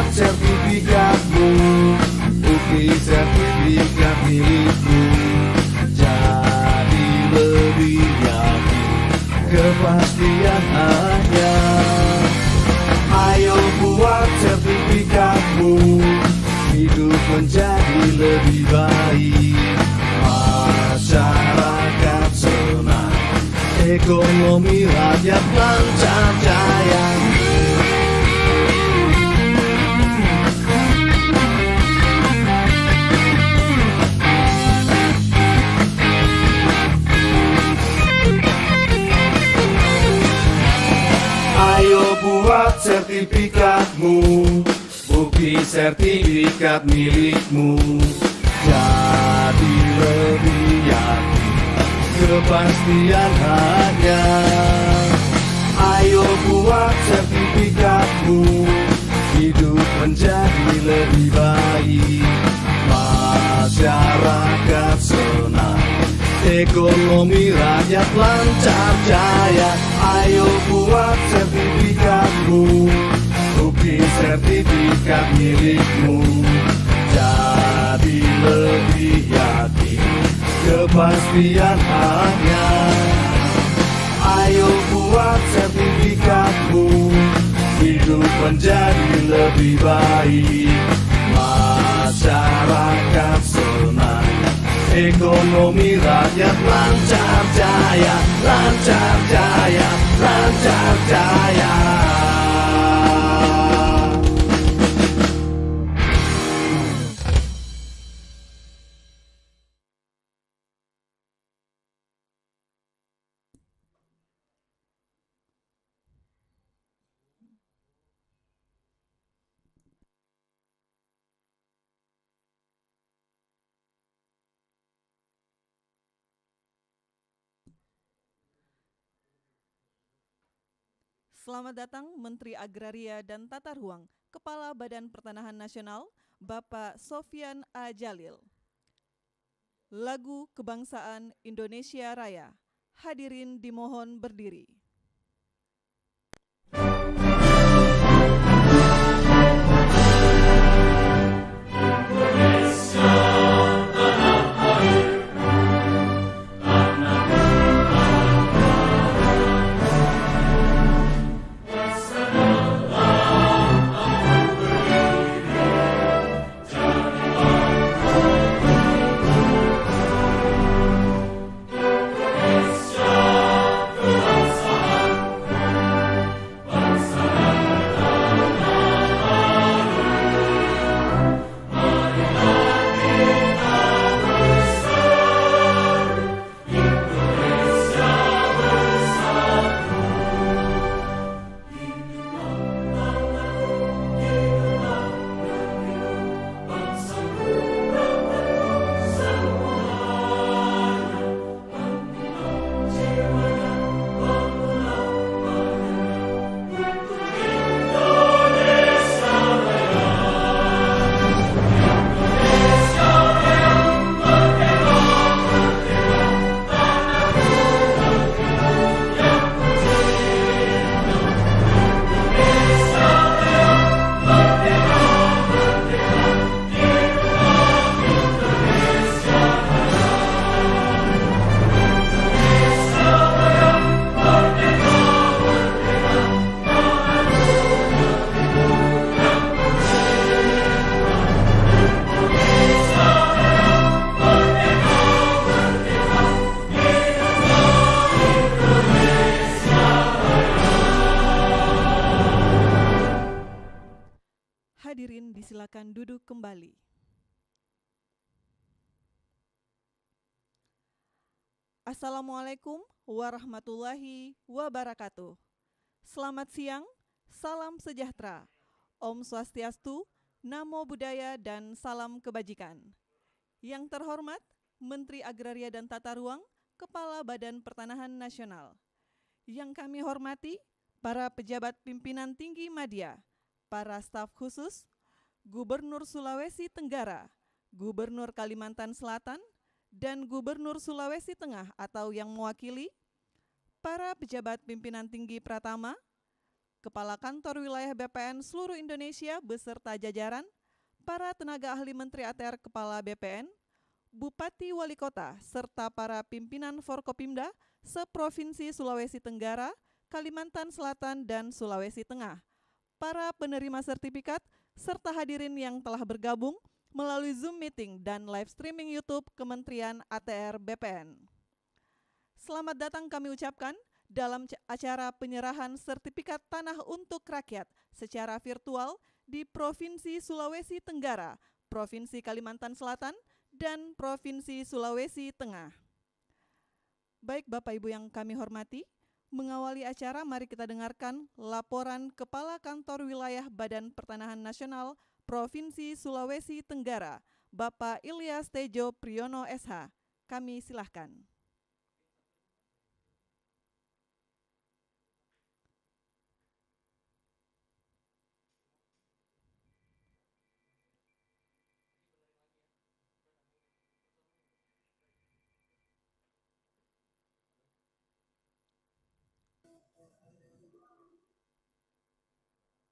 buat sertifikatmu, bukti sertifikat milikmu. Jadi lebih yakin, kepastian hanya. Ayo buat sertifikatmu, hidup menjadi lebih baik. Masyarakat senang, ekonomi rakyat lancar jaya. Ayo buat sertifikatmu, bukti sertifikat milikmu. Jadi lebih yakin, kepastian hanya. Ayo buat sertifikatmu, hidup menjadi lebih baik. Masyarakat senang, ekonomi rakyat lancar jaya. Ayo buat sertifikatmu, bukti sertifikat milikmu. Jadi lebih yakin, kepastian hanya. Ayo buat sertifikatmu, hidup menjadi lebih baik. Masyarakat senang, ekonomi rakyat lancar jaya, lancar jaya, lancar jaya. Selamat datang Menteri Agraria dan Tata Ruang, Kepala Badan Pertanahan Nasional, Bapak Sofyan A. Jalil. Lagu Kebangsaan Indonesia Raya. Hadirin dimohon berdiri. Hadirin disilakan duduk kembali. Assalamualaikum warahmatullahi wabarakatuh. Selamat siang, salam sejahtera, Om Swastiastu, Namo Buddhaya, dan salam kebajikan. Yang terhormat, Menteri Agraria dan Tata Ruang, Kepala Badan Pertanahan Nasional. Yang kami hormati, para pejabat pimpinan tinggi media, para staf khusus, Gubernur Sulawesi Tenggara, Gubernur Kalimantan Selatan, dan Gubernur Sulawesi Tengah atau yang mewakili, para pejabat pimpinan tinggi Pratama, Kepala Kantor Wilayah BPN seluruh Indonesia beserta jajaran, para tenaga ahli Menteri ATR Kepala BPN, Bupati Wali Kota, serta para pimpinan Forkopimda seprovinsi Sulawesi Tenggara, Kalimantan Selatan, dan Sulawesi Tengah, para penerima sertifikat, serta hadirin yang telah bergabung melalui Zoom Meeting dan live streaming YouTube Kementerian ATR BPN. Selamat datang kami ucapkan dalam acara penyerahan sertifikat tanah untuk rakyat secara virtual di Provinsi Sulawesi Tenggara, Provinsi Kalimantan Selatan, dan Provinsi Sulawesi Tengah. Baik Bapak Ibu yang kami hormati, mengawali acara mari kita dengarkan laporan Kepala Kantor Wilayah Badan Pertanahan Nasional Provinsi Sulawesi Tenggara, Bapak Ilyas Tejo Priyono SH. Kami silahkan.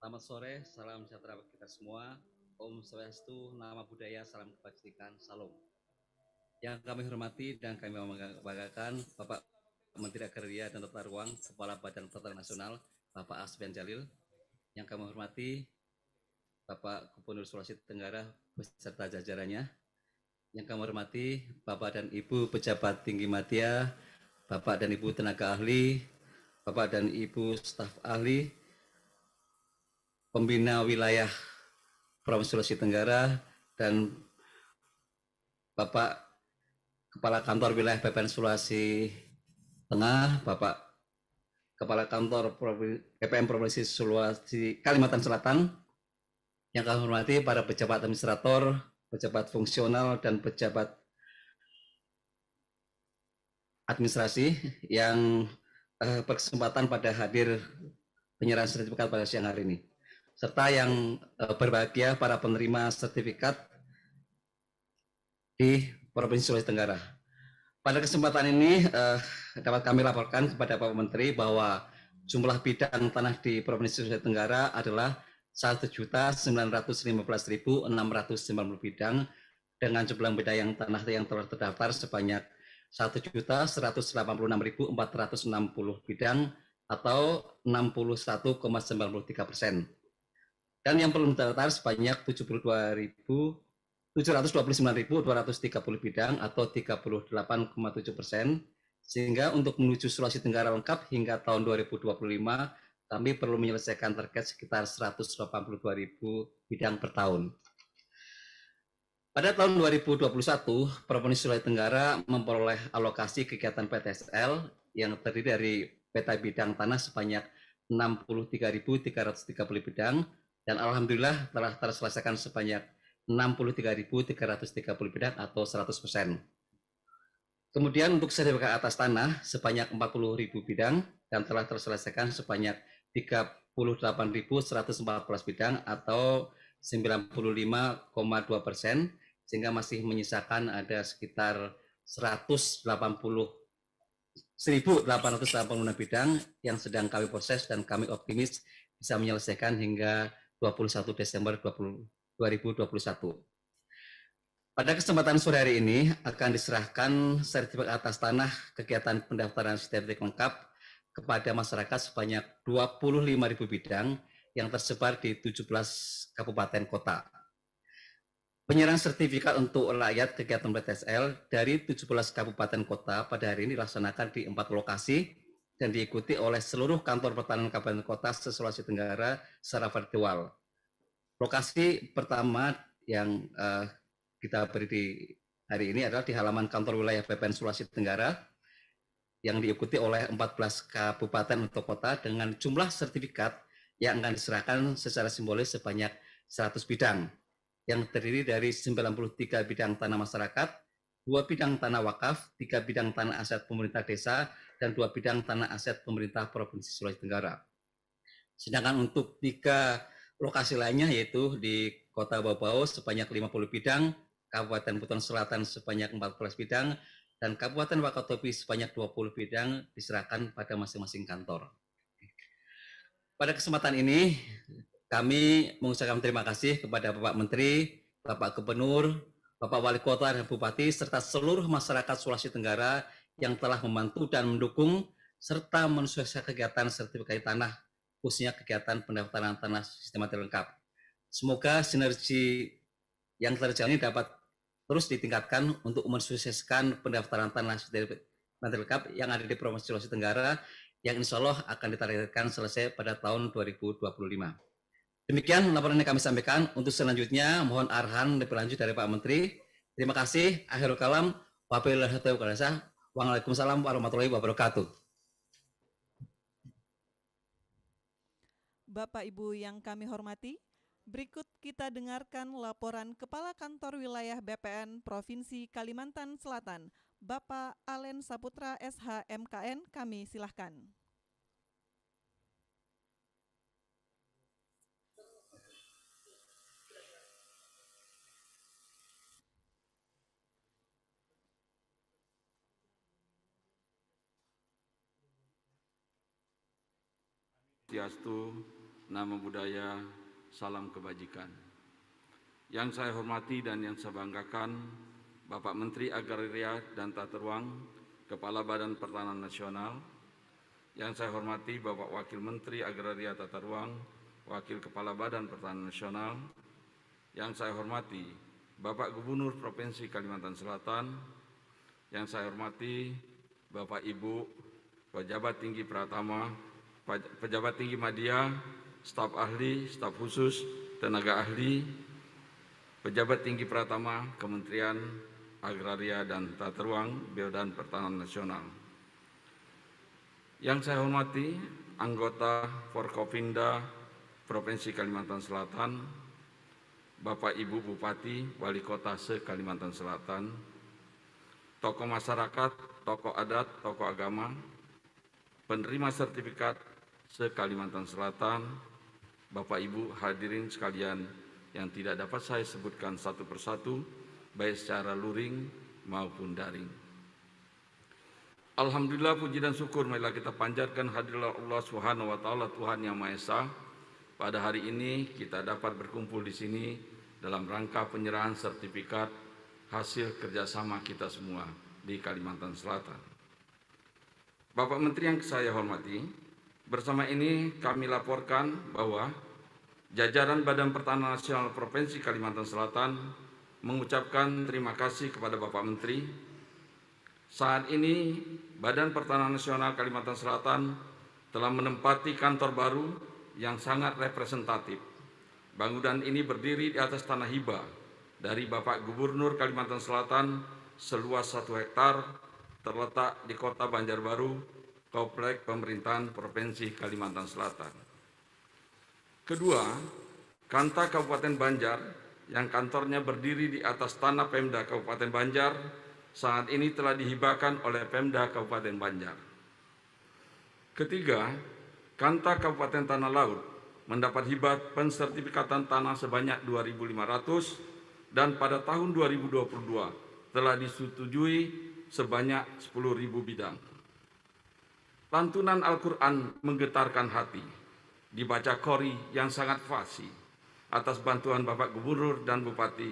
Selamat sore, salam sejahtera bagi kita semua. Om Swastiastu, Nama Budaya, salam kebajikan, salam. Yang kami hormati dan kami banggakan Bapak Menteri Agraria dan Tata Ruang, Kepala Badan Pertanahan Nasional, Bapak Asfian Jalil. Yang kami hormati Bapak Gubernur Sulawesi Tenggara beserta jajarannya. Yang kami hormati Bapak dan Ibu pejabat tinggi media, Bapak dan Ibu tenaga ahli, Bapak dan Ibu staf ahli, pembina wilayah Provinsi Sulawesi Tenggara, dan Bapak Kepala Kantor Wilayah BPN Sulawesi Tengah, Bapak Kepala Kantor BPN Provinsi Sulawesi Kalimantan Selatan, yang kami hormati para pejabat administrator, pejabat fungsional, dan pejabat administrasi yang berkesempatan pada hadir penyerahan sertifikat pada siang hari ini, serta yang berbahagia para penerima sertifikat di Provinsi Sulawesi Tenggara. Pada kesempatan ini dapat kami laporkan kepada Bapak Menteri bahwa jumlah bidang tanah di Provinsi Sulawesi Tenggara adalah 1.915.690 bidang dengan jumlah bidang yang tanah yang telah terdaftar sebanyak 1.186.460 bidang atau 61,93%. Dan yang belum terdaftar sebanyak 729.230 bidang atau 38,7%, sehingga untuk menuju Sulawesi Tenggara lengkap hingga tahun 2025 kami perlu menyelesaikan target sekitar 182.000 bidang per tahun. Pada tahun 2021, Provinsi Sulawesi Tenggara memperoleh alokasi kegiatan PTSL yang terdiri dari peta bidang tanah sebanyak 63.330 bidang, dan alhamdulillah telah terselesaikan sebanyak 63.330 bidang atau 100%. Kemudian untuk sertifikat atas tanah sebanyak 40.000 bidang dan telah terselesaikan sebanyak 38.114 bidang atau 95,2%, sehingga masih menyisakan ada sekitar 1.886 bidang yang sedang kami proses dan kami optimis bisa menyelesaikan hingga 21 Desember 2021. Pada kesempatan sore hari ini akan diserahkan sertifikat atas tanah kegiatan pendaftaran sertifikat lengkap kepada masyarakat sebanyak 25.000 bidang yang tersebar di 17 kabupaten kota. Penyerahan sertifikat untuk rakyat kegiatan PTSL dari 17 kabupaten kota pada hari ini dilaksanakan di 4 lokasi dan diikuti oleh seluruh kantor pertanahan kabupaten kota se-Sulawesi Tenggara secara virtual. Lokasi pertama yang kita beri di hari ini adalah di halaman kantor wilayah BPN Sulawesi Tenggara yang diikuti oleh 14 kabupaten atau kota dengan jumlah sertifikat yang akan diserahkan secara simbolis sebanyak 100 bidang yang terdiri dari 93 bidang tanah masyarakat, 2 bidang tanah wakaf, 3 bidang tanah aset pemerintah desa, dan 2 bidang tanah aset pemerintah Provinsi Sulawesi Tenggara. Sedangkan untuk 3 lokasi lainnya yaitu di Kota Bau-Bau sebanyak 50 bidang, Kabupaten Buton Selatan sebanyak 14 bidang, dan Kabupaten Wakatobi sebanyak 20 bidang diserahkan pada masing-masing kantor. Pada kesempatan ini, kami mengucapkan terima kasih kepada Bapak Menteri, Bapak Gubernur, Bapak Wali Kota dan Bupati, serta seluruh masyarakat Sulawesi Tenggara yang telah membantu dan mendukung serta mensukseskan kegiatan sertifikasi tanah, khususnya kegiatan pendaftaran tanah sistematis lengkap. Semoga sinergi yang terjalin dapat terus ditingkatkan untuk mensukseskan pendaftaran tanah sertifikasi lengkap yang ada di Provinsi Sulawesi Tenggara, yang insya Allah akan ditargetkan selesai pada tahun 2025. Demikian laporan yang kami sampaikan. Untuk selanjutnya, mohon arahan lebih lanjut dari Pak Menteri. Terima kasih. Akhirul kalam. Waalaikumsalam warahmatullahi wabarakatuh. Bapak Ibu yang kami hormati, berikut kita dengarkan laporan Kepala Kantor Wilayah BPN Provinsi Kalimantan Selatan, Bapak Alen Saputra SH MKN, kami silahkan. Swastiastu, Namo Buddhaya, salam kebajikan. Yang saya hormati dan yang saya banggakan, Bapak Menteri Agraria dan Tata Ruang, Kepala Badan Pertanahan Nasional. Yang saya hormati Bapak Wakil Menteri Agraria Tata Ruang, Wakil Kepala Badan Pertanahan Nasional. Yang saya hormati Bapak Gubernur Provinsi Kalimantan Selatan. Yang saya hormati Bapak Ibu Pejabat Tinggi Pratama, Pejabat Tinggi Madya, staf ahli, staf khusus, tenaga ahli, pejabat tinggi Pratama, Kementerian Agraria dan Tata Ruang, Badan Pertanahan Nasional. Yang saya hormati anggota Forkopimda Provinsi Kalimantan Selatan, Bapak Ibu Bupati, Wali Kota se-Kalimantan Selatan, tokoh masyarakat, tokoh adat, tokoh agama, penerima sertifikat se-Kalimantan Selatan, Bapak Ibu hadirin sekalian yang tidak dapat saya sebutkan satu persatu, baik secara luring maupun daring. Alhamdulillah, puji dan syukur marilah kita panjatkan hadirat Allah Subhanahu wa taala, Tuhan yang Maha Esa. Pada hari ini kita dapat berkumpul di sini dalam rangka penyerahan sertifikat hasil kerjasama kita semua di Kalimantan Selatan. Bapak Menteri yang saya hormati, bersama ini kami laporkan bahwa jajaran Badan Pertanahan Nasional Provinsi Kalimantan Selatan mengucapkan terima kasih kepada Bapak Menteri. Saat ini Badan Pertanahan Nasional Kalimantan Selatan telah menempati kantor baru yang sangat representatif. Bangunan ini berdiri di atas tanah hibah dari Bapak Gubernur Kalimantan Selatan seluas 1 hektar, terletak di Kota Banjarbaru, Komplek Pemerintahan Provinsi Kalimantan Selatan. Kedua, Kanta Kabupaten Banjar yang kantornya berdiri di atas tanah Pemda Kabupaten Banjar saat ini telah dihibahkan oleh Pemda Kabupaten Banjar. Ketiga, Kanta Kabupaten Tanah Laut mendapat hibah pensertifikatan tanah sebanyak 2.500 dan pada tahun 2022 telah disetujui sebanyak 10.000 bidang. Lantunan Al-Quran menggetarkan hati, dibaca qori yang sangat fasih. Atas bantuan Bapak Gubernur dan Bupati,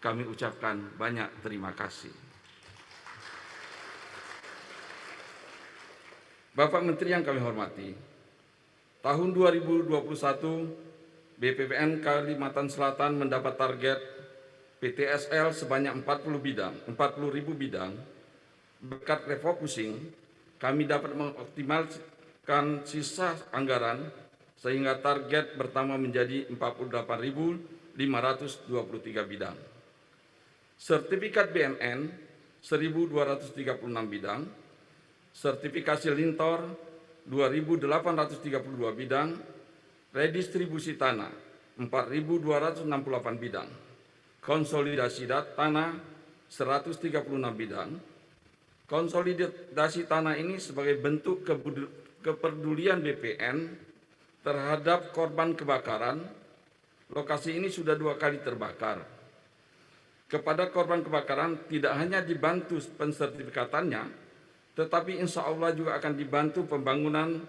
kami ucapkan banyak terima kasih. Bapak Menteri yang kami hormati, tahun 2021 BPPN Kalimantan Selatan mendapat target PTSL sebanyak 40.000 bidang. Berkat refocusing, kami dapat mengoptimalkan sisa anggaran sehingga target pertama menjadi 48.523 bidang. Sertifikat BMN 1.236 bidang, sertifikasi lintor 2.832 bidang, redistribusi tanah 4.268 bidang, konsolidasi tanah 136 bidang. Konsolidasi tanah ini sebagai bentuk kepedulian BPN terhadap korban kebakaran. Lokasi ini sudah 2 kali terbakar. Kepada korban kebakaran tidak hanya dibantu pensertifikatannya, tetapi insya Allah juga akan dibantu pembangunan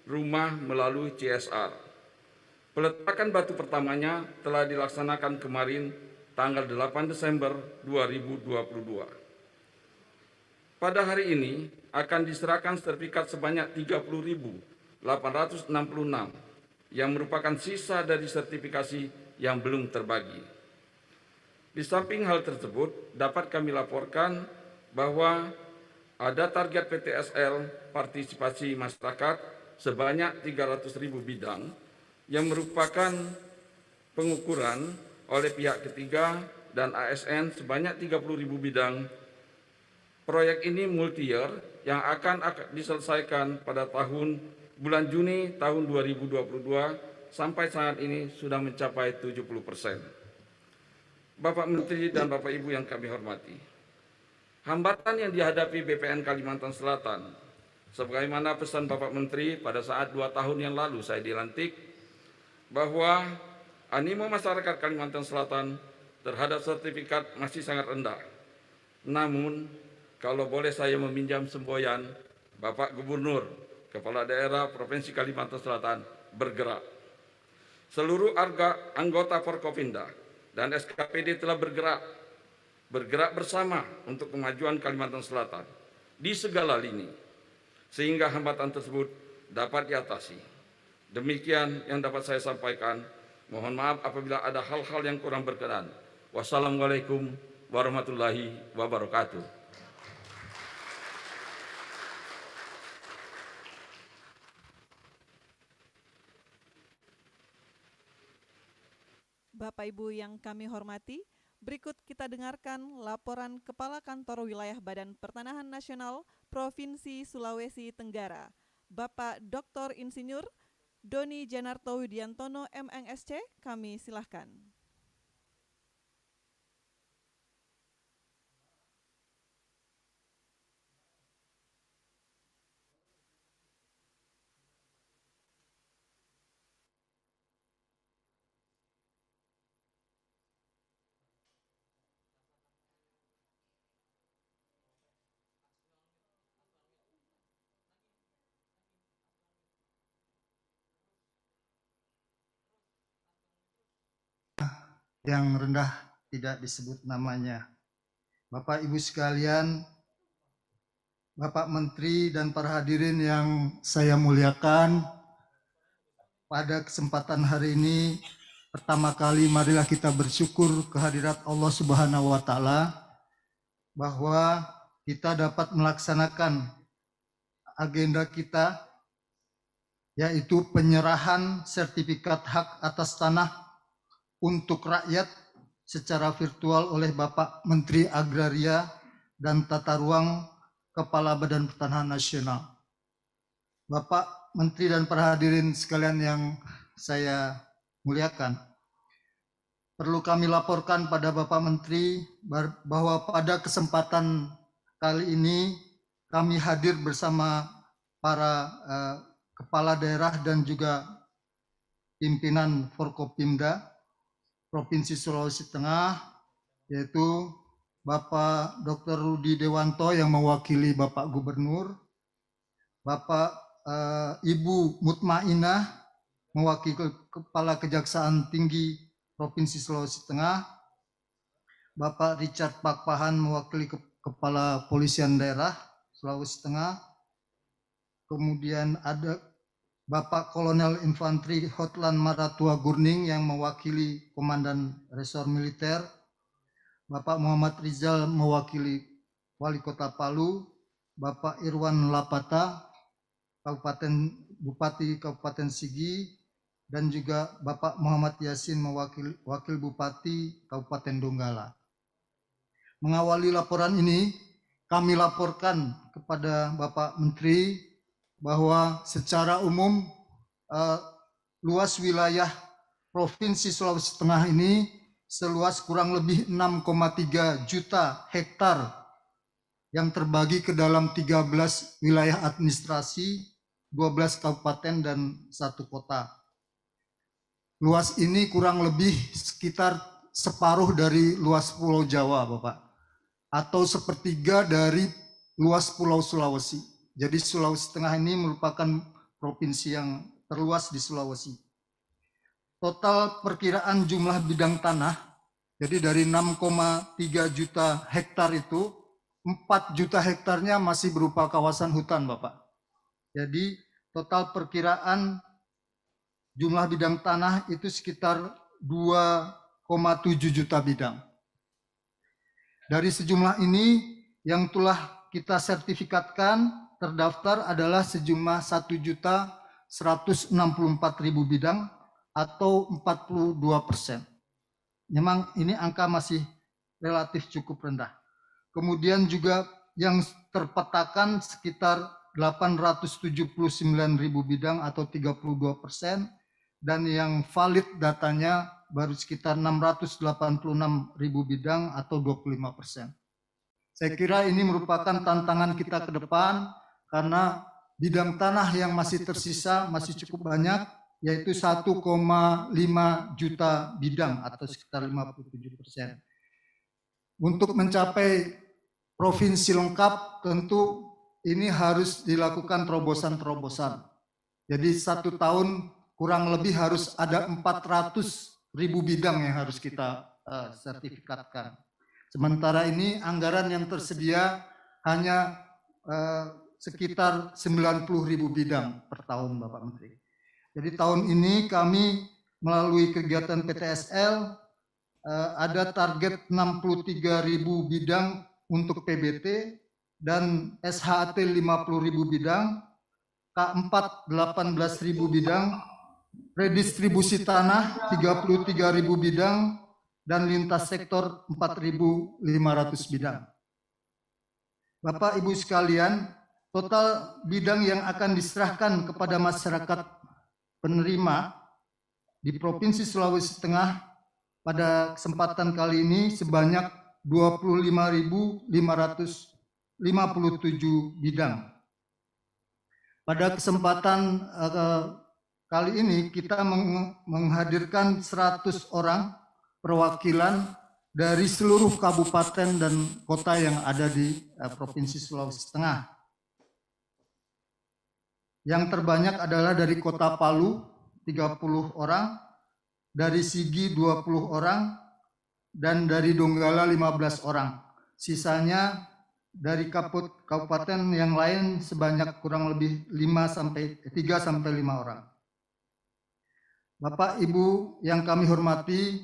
rumah melalui CSR. Peletakan batu pertamanya telah dilaksanakan kemarin tanggal 8 Desember 2022. Pada hari ini akan diserahkan sertifikat sebanyak 30.866 yang merupakan sisa dari sertifikasi yang belum terbagi. Di samping hal tersebut, dapat kami laporkan bahwa ada target PTSL partisipasi masyarakat sebanyak 300.000 bidang yang merupakan pengukuran oleh pihak ketiga dan ASN sebanyak 30.000 bidang. Proyek ini multi-year yang akan diselesaikan pada bulan Juni tahun 2022 sampai saat ini sudah mencapai 70%. Bapak Menteri dan Bapak Ibu yang kami hormati, hambatan yang dihadapi BPN Kalimantan Selatan, sebagaimana pesan Bapak Menteri pada saat 2 tahun yang lalu saya dilantik, bahwa animo masyarakat Kalimantan Selatan terhadap sertifikat masih sangat rendah. Namun, kalau boleh saya meminjam semboyan Bapak Gubernur, Kepala Daerah Provinsi Kalimantan Selatan bergerak. Seluruh anggota Forkopimda dan SKPD telah bergerak bersama untuk kemajuan Kalimantan Selatan di segala lini, sehingga hambatan tersebut dapat diatasi. Demikian yang dapat saya sampaikan. Mohon maaf apabila ada hal-hal yang kurang berkenan. Wassalamualaikum warahmatullahi wabarakatuh. Bapak Ibu yang kami hormati, berikut kita dengarkan laporan Kepala Kantor Wilayah Badan Pertanahan Nasional Provinsi Sulawesi Tenggara, Bapak Dr. Insinyur Doni Janarto Widiantono MNSC, kami silahkan. Yang rendah tidak disebut namanya. Bapak Ibu sekalian, Bapak Menteri dan para hadirin yang saya muliakan, pada kesempatan hari ini pertama kali marilah kita bersyukur kehadirat Allah Subhanahu wa taala bahwa kita dapat melaksanakan agenda kita, yaitu penyerahan sertifikat hak atas tanah untuk rakyat secara virtual oleh Bapak Menteri Agraria dan Tata Ruang Kepala Badan Pertanahan Nasional. Bapak Menteri dan para hadirin sekalian yang saya muliakan, perlu kami laporkan pada Bapak Menteri bahwa pada kesempatan kali ini kami hadir bersama para kepala daerah dan juga pimpinan Forkopimda Provinsi Sulawesi Tengah, yaitu Bapak Dr. Rudi Dewanto yang mewakili Bapak Gubernur, Bapak Ibu Mutmainah mewakili Kepala Kejaksaan Tinggi Provinsi Sulawesi Tengah, Bapak Richard Pakpahan mewakili Kepala Polisian Daerah Sulawesi Tengah, kemudian ada Bapak Kolonel Infanteri Hotlan Maratua Gurning yang mewakili Komandan Resor Militer, Bapak Muhammad Rizal mewakili Wali Kota Palu, Bapak Irwan Lapata, Bupati Kabupaten Sigi, dan juga Bapak Muhammad Yasin Wakil Bupati Kabupaten Donggala. Mengawali laporan ini, kami laporkan kepada Bapak Menteri bahwa secara umum luas wilayah Provinsi Sulawesi Tengah ini seluas kurang lebih 6,3 juta hektar yang terbagi ke dalam 13 wilayah administrasi, 12 kabupaten dan 1 kota. Luas ini kurang lebih sekitar separuh dari luas Pulau Jawa, Bapak, atau sepertiga dari luas Pulau Sulawesi. Jadi Sulawesi Tengah ini merupakan provinsi yang terluas di Sulawesi. Total perkiraan jumlah bidang tanah, jadi dari 6,3 juta hektar itu, 4 juta hektarnya masih berupa kawasan hutan, Bapak. Jadi total perkiraan jumlah bidang tanah itu sekitar 2,7 juta bidang. Dari sejumlah ini yang telah kita sertifikatkan terdaftar adalah sejumlah 1.164.000 bidang atau 42%. Memang ini angka masih relatif cukup rendah. Kemudian juga yang terpetakan sekitar 879.000 bidang atau 32%, dan yang valid datanya baru sekitar 686.000 bidang atau 25%. Saya kira ini merupakan tantangan kita ke depan karena bidang tanah yang masih tersisa masih cukup banyak, yaitu 1,5 juta bidang atau sekitar 57%. Untuk mencapai provinsi lengkap tentu ini harus dilakukan terobosan-terobosan. Jadi 1 tahun kurang lebih harus ada 400.000 bidang yang harus kita sertifikatkan. Sementara ini anggaran yang tersedia hanya sekitar 90.000 bidang per tahun, Bapak Menteri. Jadi tahun ini kami melalui kegiatan PTSL ada target 63.000 bidang untuk PBT dan SHAT 50.000 bidang, K4 18.000 bidang, redistribusi tanah 33.000 bidang, dan lintas sektor 4.500 bidang. Bapak Ibu sekalian, total bidang yang akan diserahkan kepada masyarakat penerima di Provinsi Sulawesi Tengah pada kesempatan kali ini sebanyak 25.557 bidang. Pada kesempatan kali ini kita menghadirkan 100 orang perwakilan dari seluruh kabupaten dan kota yang ada di Provinsi Sulawesi Tengah. Yang terbanyak adalah dari Kota Palu 30 orang, dari Sigi 20 orang, dan dari Donggala 15 orang. Sisanya dari kabupaten yang lain sebanyak kurang lebih 3 sampai 5 orang. Bapak Ibu yang kami hormati,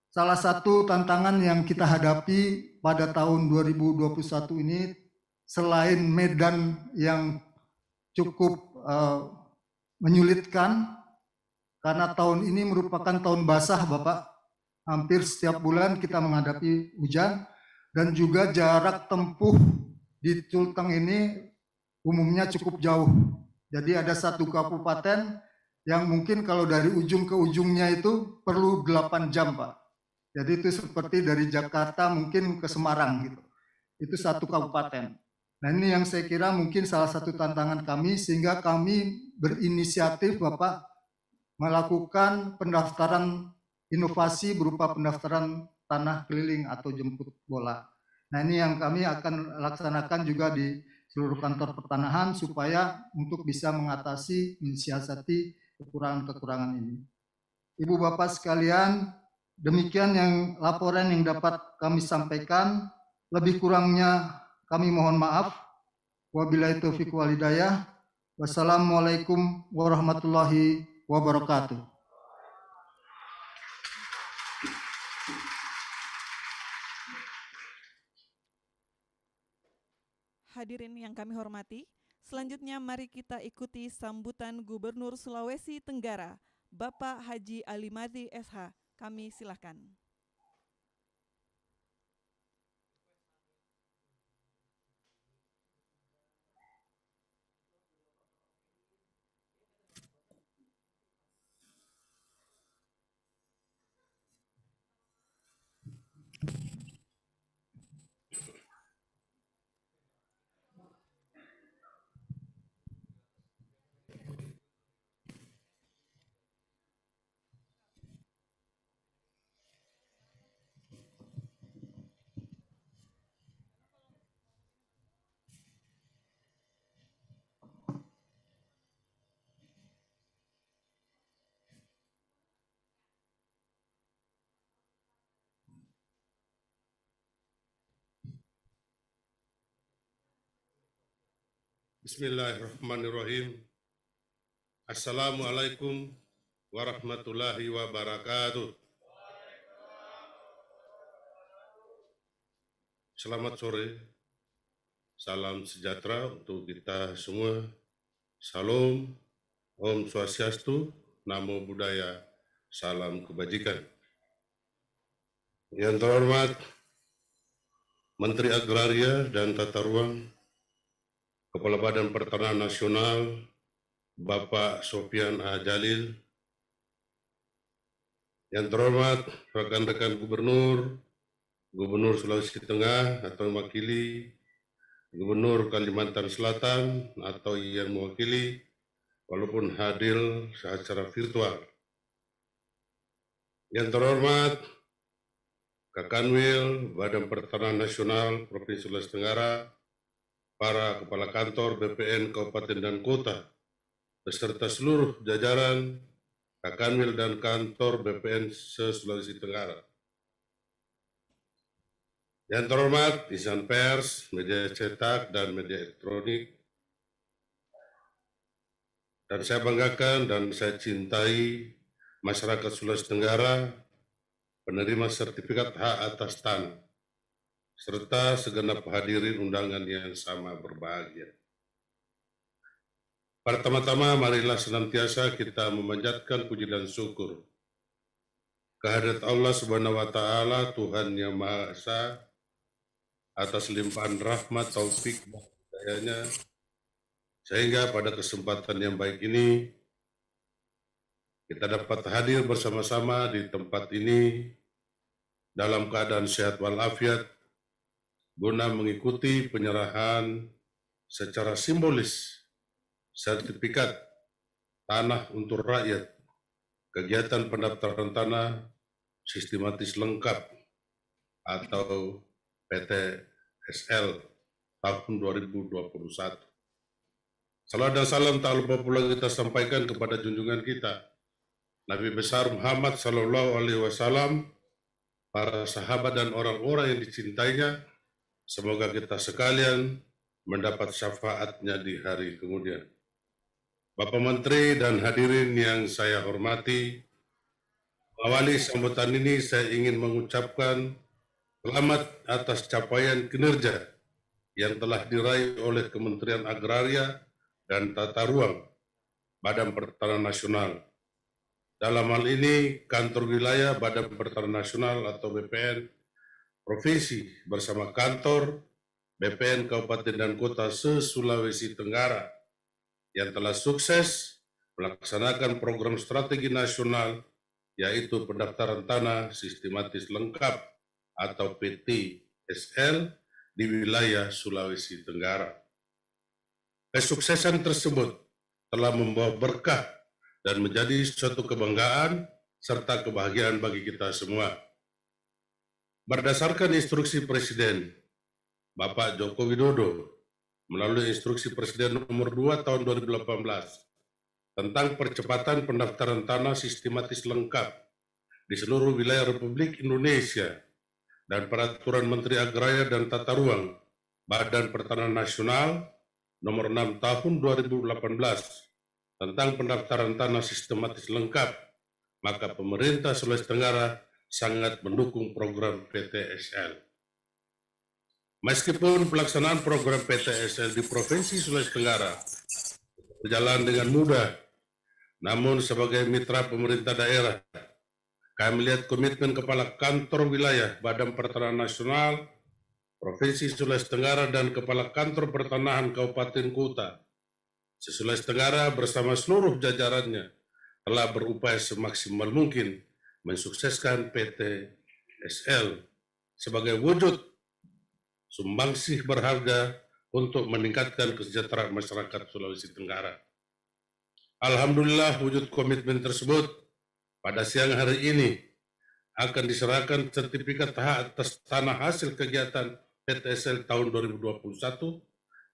salah satu tantangan yang kita hadapi pada tahun 2021 ini selain medan yang cukup menyulitkan, karena tahun ini merupakan tahun basah, Bapak. Hampir setiap bulan kita menghadapi hujan, dan juga jarak tempuh di Culteng ini umumnya cukup jauh. Jadi ada satu kabupaten yang mungkin kalau dari ujung ke ujungnya itu perlu 8 jam, Pak. Jadi itu seperti dari Jakarta mungkin ke Semarang gitu. Itu satu kabupaten. Nah ini yang saya kira mungkin salah satu tantangan kami, sehingga kami berinisiatif, Bapak, melakukan pendaftaran inovasi berupa pendaftaran tanah keliling atau jemput bola. Nah ini yang kami akan laksanakan juga di seluruh kantor pertanahan supaya untuk bisa mengatasi, mensiasati kekurangan-kekurangan ini. Ibu Bapak sekalian, demikian yang laporan yang dapat kami sampaikan. Lebih kurangnya kami mohon maaf. Wabillahi taufiq wal hidayah. Wassalamualaikum warahmatullahi wabarakatuh. Hadirin yang kami hormati, selanjutnya mari kita ikuti sambutan Gubernur Sulawesi Tenggara, Bapak Haji Alimadi SH. Kami silakan. Bismillahirrahmanirrahim. Assalamualaikum warahmatullahi wabarakatuh. Selamat sore, salam sejahtera untuk kita semua. Salam, Om Swastiastu, Namo Buddhaya, salam kebajikan. Yang terhormat Menteri Agraria dan Tata Ruang, Kepala Badan Pertanahan Nasional, Bapak Sofyan A. Jalil, yang terhormat rekan-rekan Gubernur Sulawesi Tengah atau mewakili, Gubernur Kalimantan Selatan atau yang mewakili, walaupun hadir secara virtual. Yang terhormat Kakanwil Badan Pertanahan Nasional Provinsi Sulawesi Tenggara, para Kepala Kantor BPN Kabupaten dan Kota, beserta seluruh jajaran Kakanwil dan Kantor BPN se-Sulawesi Tenggara. Yang terhormat insan pers, media cetak, dan media elektronik. Dan saya banggakan dan saya cintai masyarakat Sulawesi Tenggara, penerima sertifikat hak atas tanah, serta segenap hadirin undangan yang sama berbahagia. Pertama-tama, marilah senantiasa kita memanjatkan puji dan syukur kehadirat Allah Subhanahu wa Ta'ala, Tuhan yang Maha Esa, atas limpahan rahmat, taufik, dan hidayahnya, sehingga pada kesempatan yang baik ini kita dapat hadir bersama-sama di tempat ini dalam keadaan sehat walafiat, guna mengikuti penyerahan secara simbolis sertifikat tanah untuk rakyat, kegiatan pendaftaran tanah sistematis lengkap atau PTSL tahun 2021. Salam dan salam tak lupa pula kita sampaikan kepada junjungan kita Nabi besar Muhammad Sallallahu Alaihi Wasallam, para sahabat dan orang-orang yang dicintainya. Semoga kita sekalian mendapat syafaatnya di hari kemudian. Bapak Menteri dan hadirin yang saya hormati, awali sambutan ini saya ingin mengucapkan selamat atas capaian kinerja yang telah diraih oleh Kementerian Agraria dan Tata Ruang, Badan Pertanahan Nasional. Dalam hal ini, Kantor Wilayah Badan Pertanahan Nasional atau BPN Provinsi bersama Kantor BPN Kabupaten dan Kota se-Sulawesi Tenggara yang telah sukses melaksanakan program strategi nasional, yaitu pendaftaran tanah sistematis lengkap atau PTSL di wilayah Sulawesi Tenggara. Kesuksesan tersebut telah membawa berkah dan menjadi suatu kebanggaan serta kebahagiaan bagi kita semua. Berdasarkan instruksi Presiden Bapak Joko Widodo melalui instruksi Presiden nomor 2 tahun 2018 tentang percepatan pendaftaran tanah sistematis lengkap di seluruh wilayah Republik Indonesia dan Peraturan Menteri Agraria dan Tata Ruang Badan Pertanahan Nasional nomor 6 tahun 2018 tentang pendaftaran tanah sistematis lengkap, maka pemerintah Sulawesi Tenggara sangat mendukung program PTSL. Meskipun pelaksanaan program PTSL di Provinsi Sulawesi Tenggara berjalan dengan mudah, namun sebagai mitra pemerintah daerah, kami melihat komitmen Kepala Kantor Wilayah Badan Pertanahan Nasional Provinsi Sulawesi Tenggara dan Kepala Kantor Pertanahan Kabupaten Kota Sulawesi Tenggara bersama seluruh jajarannya telah berupaya semaksimal mungkin mensukseskan PTSL sebagai wujud sumbangsih berharga untuk meningkatkan kesejahteraan masyarakat Sulawesi Tenggara. Alhamdulillah, wujud komitmen tersebut pada siang hari ini akan diserahkan sertifikat hak atas tanah hasil kegiatan PTSL tahun 2021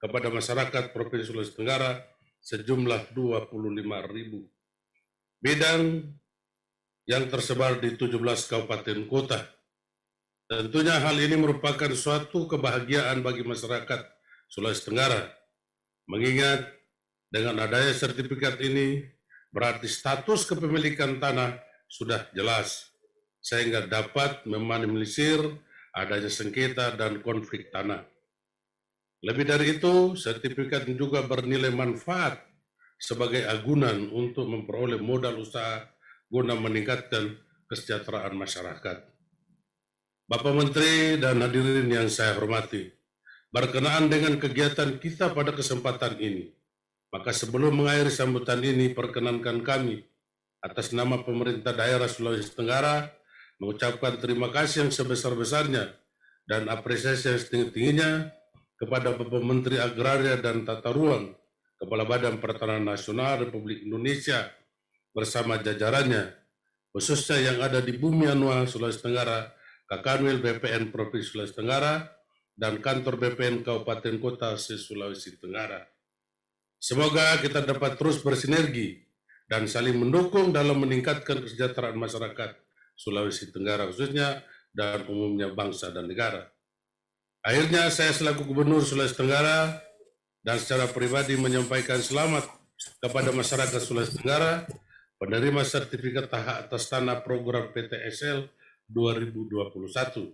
kepada masyarakat Provinsi Sulawesi Tenggara sejumlah 25.000 bidang yang tersebar di 17 kabupaten kota. Tentunya hal ini merupakan suatu kebahagiaan bagi masyarakat Sulawesi Tenggara. Mengingat dengan adanya sertifikat ini, berarti status kepemilikan tanah sudah jelas, sehingga dapat meminimalisir adanya sengketa dan konflik tanah. Lebih dari itu, sertifikat juga bernilai manfaat sebagai agunan untuk memperoleh modal usaha guna meningkatkan kesejahteraan masyarakat. Bapak Menteri dan hadirin yang saya hormati, berkenaan dengan kegiatan kita pada kesempatan ini, maka sebelum mengakhiri sambutan ini, perkenankan kami atas nama pemerintah daerah Sulawesi Tenggara mengucapkan terima kasih yang sebesar-besarnya dan apresiasi yang setinggi-tingginya kepada Bapak Menteri Agraria dan Tata Ruang, Kepala Badan Pertanahan Nasional Republik Indonesia bersama jajarannya, khususnya yang ada di Bumi Anua, Sulawesi Tenggara, Kakanwil BPN Provinsi Sulawesi Tenggara, dan kantor BPN Kabupaten Kota se-Sulawesi Tenggara. Semoga kita dapat terus bersinergi dan saling mendukung dalam meningkatkan kesejahteraan masyarakat Sulawesi Tenggara khususnya dan umumnya bangsa dan negara. Akhirnya saya selaku Gubernur Sulawesi Tenggara dan secara pribadi menyampaikan selamat kepada masyarakat Sulawesi Tenggara penerima sertifikat hak atas tanah program PTSL 2021.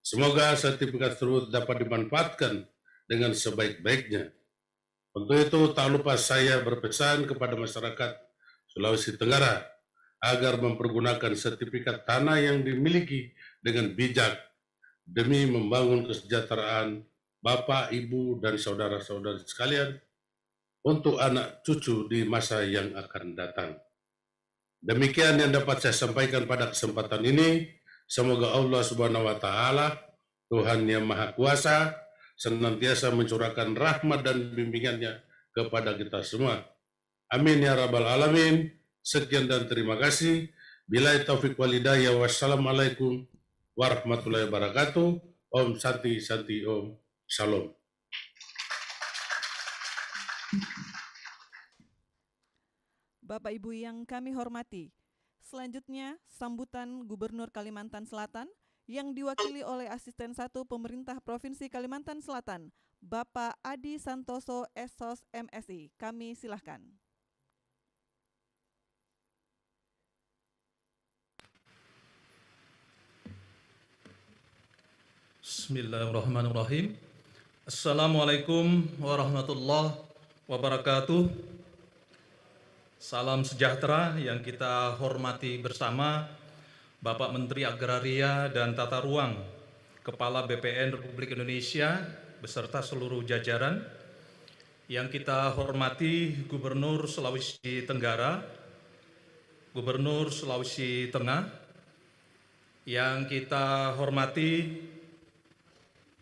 Semoga sertifikat tersebut dapat dimanfaatkan dengan sebaik-baiknya. Untuk itu tak lupa saya berpesan kepada masyarakat Sulawesi Tenggara agar mempergunakan sertifikat tanah yang dimiliki dengan bijak demi membangun kesejahteraan Bapak, Ibu, dan saudara-saudari sekalian untuk anak cucu di masa yang akan datang. Demikian yang dapat saya sampaikan pada kesempatan ini. Semoga Allah Subhanahu wa Ta'ala, Tuhan yang Maha Kuasa, senantiasa mencurahkan rahmat dan bimbingannya kepada kita semua. Amin ya Rabbal Alamin. Sekian dan terima kasih. Billahi taufiq wal hidayah. Wassalamualaikum warahmatullahi wabarakatuh. Om Santi Santi Om. Shalom. Bapak Ibu yang kami hormati, selanjutnya sambutan Gubernur Kalimantan Selatan yang diwakili oleh Asisten 1 Pemerintah Provinsi Kalimantan Selatan, Bapak Adi Santoso SOS MSI. Kami silahkan. Bismillahirrahmanirrahim. Assalamualaikum warahmatullahi wabarakatuh. Salam sejahtera yang kita hormati bersama Bapak Menteri Agraria dan Tata Ruang, Kepala BPN Republik Indonesia beserta seluruh jajaran, yang kita hormati Gubernur Sulawesi Tenggara, Gubernur Sulawesi Tengah, yang kita hormati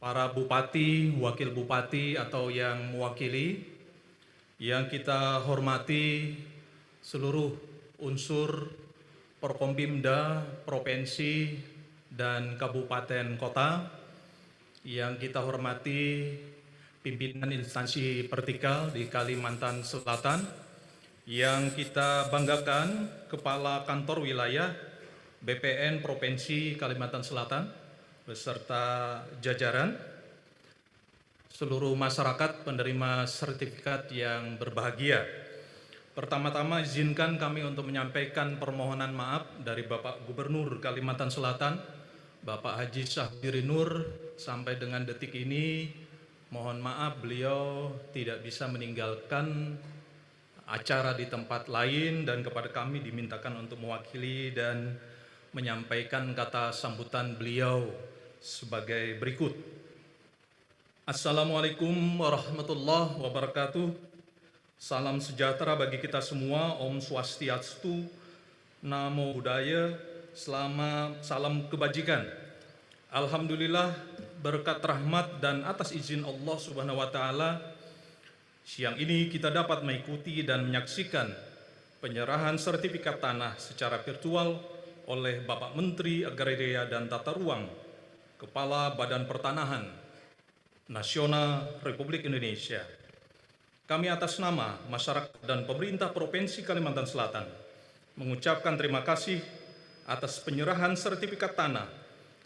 para bupati, wakil bupati atau yang mewakili, yang kita hormati seluruh unsur Porkompimda, provinsi, dan kabupaten kota, yang kita hormati pimpinan instansi vertikal di Kalimantan Selatan, yang kita banggakan Kepala Kantor Wilayah BPN Provinsi Kalimantan Selatan, beserta jajaran, seluruh masyarakat penerima sertifikat yang berbahagia. Pertama-tama izinkan kami untuk menyampaikan permohonan maaf dari Bapak Gubernur Kalimantan Selatan, Bapak Haji Syahbiri Nur. Sampai dengan detik ini, mohon maaf beliau tidak bisa meninggalkan acara di tempat lain dan kepada kami dimintakan untuk mewakili dan menyampaikan kata sambutan beliau sebagai berikut. Assalamualaikum warahmatullahi wabarakatuh. Salam sejahtera bagi kita semua. Om Swastiastu, Namo Buddhaya, salam kebajikan. Alhamdulillah, berkat rahmat dan atas izin Allah Subhanahu wa Ta'ala, siang ini kita dapat mengikuti dan menyaksikan penyerahan sertifikat tanah secara virtual oleh Bapak Menteri Agraria dan Tata Ruang, Kepala Badan Pertanahan Nasional Republik Indonesia. Kami atas nama masyarakat dan pemerintah Provinsi Kalimantan Selatan mengucapkan terima kasih atas penyerahan sertifikat tanah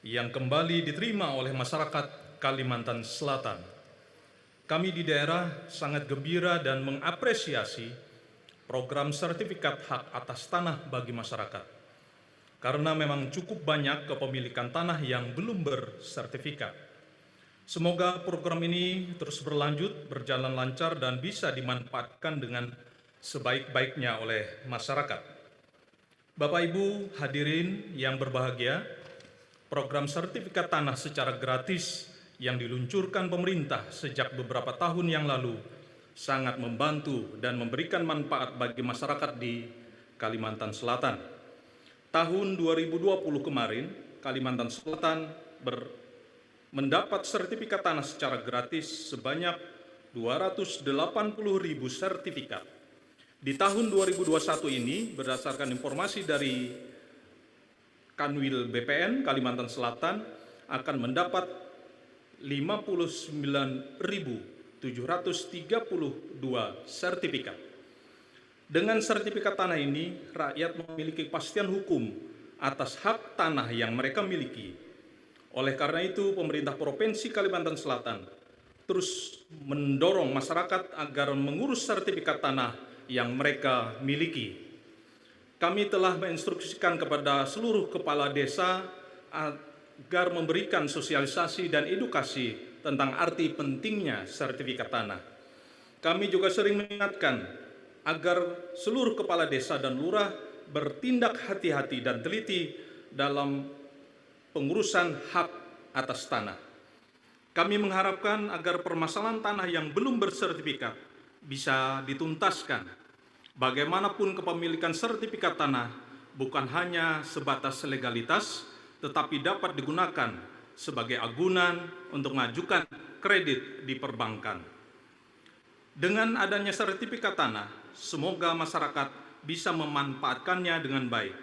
yang kembali diterima oleh masyarakat Kalimantan Selatan. Kami di daerah sangat gembira dan mengapresiasi program sertifikat hak atas tanah bagi masyarakat, karena memang cukup banyak kepemilikan tanah yang belum bersertifikat. Semoga program ini terus berlanjut, berjalan lancar, dan bisa dimanfaatkan dengan sebaik-baiknya oleh masyarakat. Bapak Ibu hadirin yang berbahagia, program sertifikat tanah secara gratis yang diluncurkan pemerintah sejak beberapa tahun yang lalu sangat membantu dan memberikan manfaat bagi masyarakat di Kalimantan Selatan. Tahun 2020 kemarin, Kalimantan Selatan mendapat sertifikat tanah secara gratis sebanyak 280.000 sertifikat. Di tahun 2021 ini, berdasarkan informasi dari Kanwil BPN Kalimantan Selatan, akan mendapat 59.732 sertifikat. Dengan sertifikat tanah ini, rakyat memiliki kepastian hukum atas hak tanah yang mereka miliki. Oleh karena itu, pemerintah Provinsi Kalimantan Selatan terus mendorong masyarakat agar mengurus sertifikat tanah yang mereka miliki. Kami telah menginstruksikan kepada seluruh kepala desa agar memberikan sosialisasi dan edukasi tentang arti pentingnya sertifikat tanah. Kami juga sering mengingatkan agar seluruh kepala desa dan lurah bertindak hati-hati dan teliti dalam pengurusan hak atas tanah. Kami mengharapkan agar permasalahan tanah yang belum bersertifikat bisa dituntaskan. Bagaimanapun kepemilikan sertifikat tanah bukan hanya sebatas legalitas, tetapi dapat digunakan sebagai agunan untuk mengajukan kredit di perbankan. Dengan adanya sertifikat tanah, semoga masyarakat bisa memanfaatkannya dengan baik.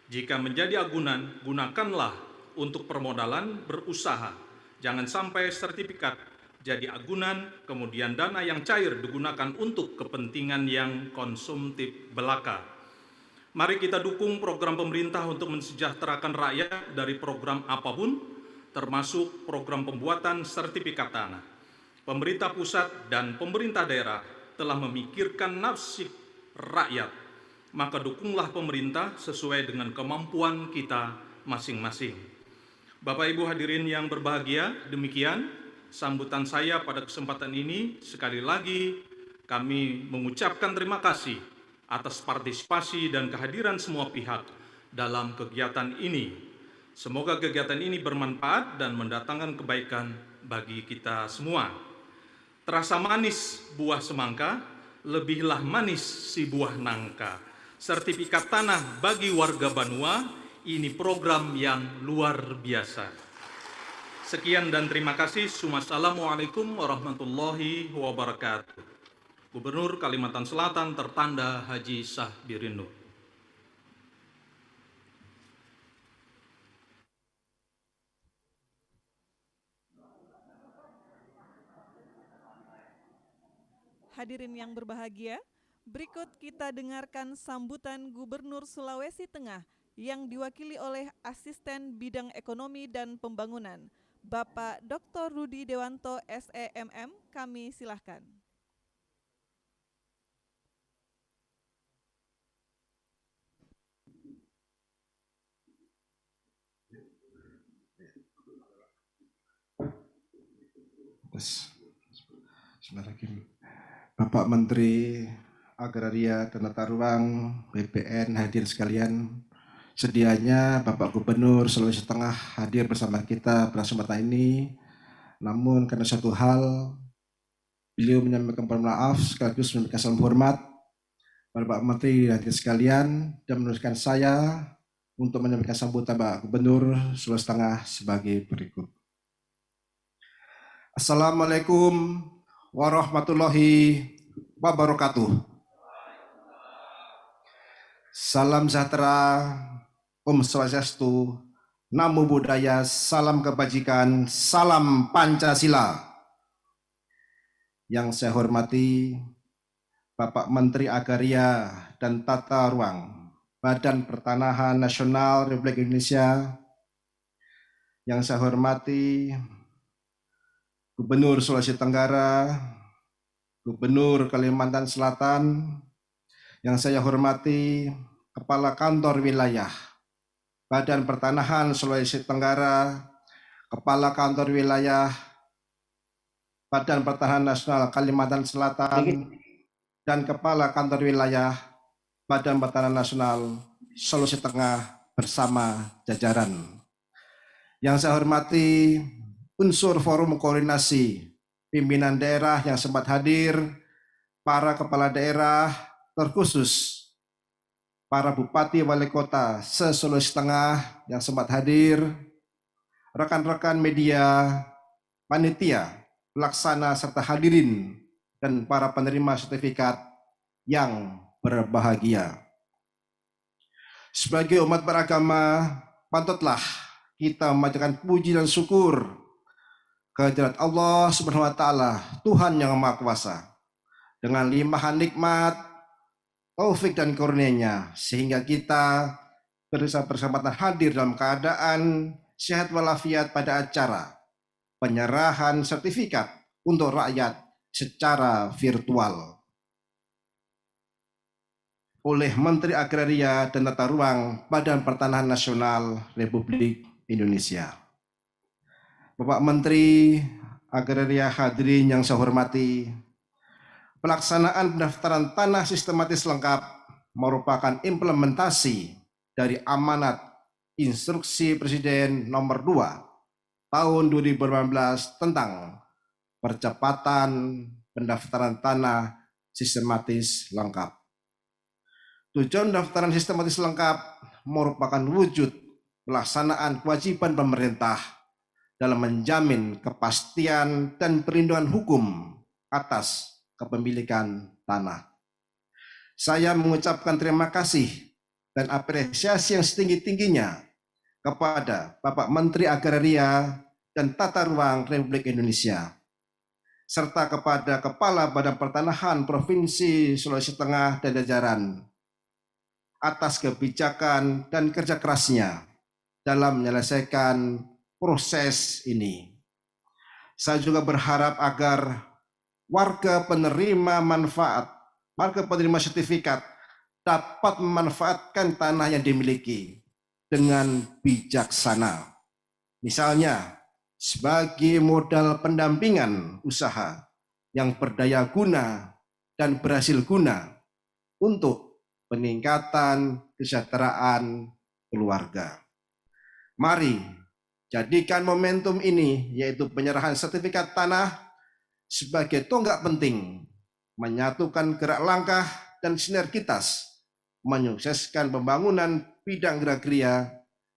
Jika menjadi agunan, gunakanlah untuk permodalan berusaha. Jangan sampai sertifikat jadi agunan, kemudian dana yang cair digunakan untuk kepentingan yang konsumtif belaka. Mari kita dukung program pemerintah untuk mensejahterakan rakyat dari program apapun, termasuk program pembuatan sertifikat tanah. Pemerintah pusat dan pemerintah daerah telah memikirkan nasib rakyat, maka dukunglah pemerintah sesuai dengan kemampuan kita masing-masing. Bapak Ibu hadirin yang berbahagia, demikian sambutan saya pada kesempatan ini. Sekali lagi kami mengucapkan terima kasih atas partisipasi dan kehadiran semua pihak dalam kegiatan ini. Semoga kegiatan ini bermanfaat dan mendatangkan kebaikan bagi kita semua. Terasa manis buah semangka, lebihlah manis si buah nangka. Sertifikat tanah bagi warga Banua, ini program yang luar biasa. Sekian dan terima kasih. Wassalamualaikum warahmatullahi wabarakatuh. Gubernur Kalimantan Selatan tertanda Haji Sahbirin Nur. Hadirin yang berbahagia, berikut kita dengarkan sambutan Gubernur Sulawesi Tengah yang diwakili oleh Asisten Bidang Ekonomi dan Pembangunan, Bapak Dr. Rudi Dewanto, SEMM. Kami silahkan. Bismillahirrahmanirrahim. Bapak Menteri Agraria dan Tata Ruang BPN hadir sekalian. Sedianya Bapak Gubernur Sulawesi Tengah hadir bersama kita pada kesempatan ini. Namun karena satu hal, beliau menyampaikan maaf sekaligus menyampaikan salam hormat pada Bapak Menteri hadir sekalian dan meneruskan saya untuk menyampaikan sambutan Bapak Gubernur Sulawesi Tengah sebagai berikut. Assalamualaikum warahmatullahi wabarakatuh. Salam sejahtera, Om Swastiastu, Namo Buddhaya, salam kebajikan, salam Pancasila. Yang saya hormati Bapak Menteri Agraria dan Tata Ruang, Badan Pertanahan Nasional Republik Indonesia. Yang saya hormati Gubernur Sulawesi Tenggara, Gubernur Kalimantan Selatan, yang saya hormati Kepala Kantor Wilayah Badan Pertanahan Sulawesi Tenggara, Kepala Kantor Wilayah Badan Pertanahan Nasional Kalimantan Selatan, dan Kepala Kantor Wilayah Badan Pertanahan Nasional Sulawesi Tengah bersama jajaran. Yang saya hormati unsur forum koordinasi pimpinan daerah yang sempat hadir, para kepala daerah, terkhusus para bupati wali kota se-Sulawesi Tengah yang sempat hadir, rekan-rekan media, panitia, pelaksana serta hadirin, dan para penerima sertifikat yang berbahagia. Sebagai umat beragama, patutlah kita memanjatkan puji dan syukur kehadirat Allah Subhanahu wa taala, Tuhan yang Maha Kuasa, dengan limpahan nikmat, taufik dan karunia-Nya, sehingga kita berkesempatan hadir dalam keadaan sehat walafiat pada acara penyerahan sertifikat untuk rakyat secara virtual oleh Menteri Agraria dan Tata Ruang Badan Pertanahan Nasional Republik Indonesia. Bapak Menteri Agraria, hadirin yang saya hormati, pelaksanaan pendaftaran tanah sistematis lengkap merupakan implementasi dari amanat Instruksi Presiden Nomor 2 Tahun 2018 tentang percepatan pendaftaran tanah sistematis lengkap. Tujuan pendaftaran sistematis lengkap merupakan wujud pelaksanaan kewajiban pemerintah dalam menjamin kepastian dan perlindungan hukum atas kepemilikan tanah. Saya mengucapkan terima kasih dan apresiasi yang setinggi-tingginya kepada Bapak Menteri Agraria dan Tata Ruang Republik Indonesia, serta kepada Kepala Badan Pertanahan Provinsi Sulawesi Tengah dan jajaran atas kebijakan dan kerja kerasnya dalam menyelesaikan proses ini. Saya juga berharap agar warga penerima manfaat, warga penerima sertifikat dapat memanfaatkan tanah yang dimiliki dengan bijaksana. Misalnya, sebagai modal pendampingan usaha yang berdaya guna dan berhasil guna untuk peningkatan kesejahteraan keluarga. Mari jadikan momentum ini, yaitu penyerahan sertifikat tanah, sebagai tonggak penting menyatukan gerak langkah dan sinergitas menyukseskan pembangunan bidang agraria